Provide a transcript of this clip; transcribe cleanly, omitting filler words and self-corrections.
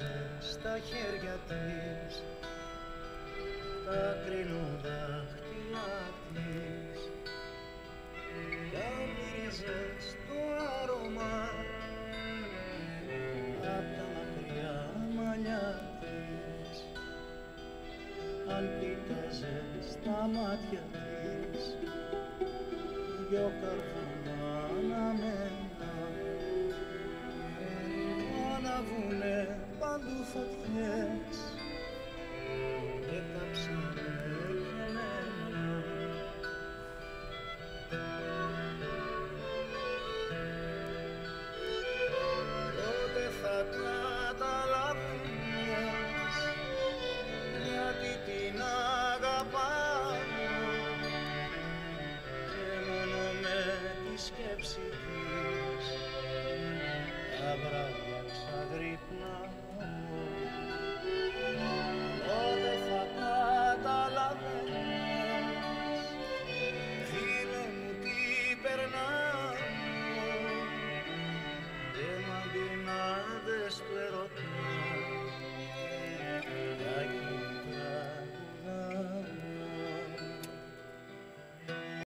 μύριζες τα χέρια της, τα κρίνου δάχτυλα της, κι αν μύριζες το άρωμα απ' τα μακριά μαλλιά της, αν κοίταζες τα μάτια της δυο καρφώνα αναμένα, αναβουνε παντού φωτιές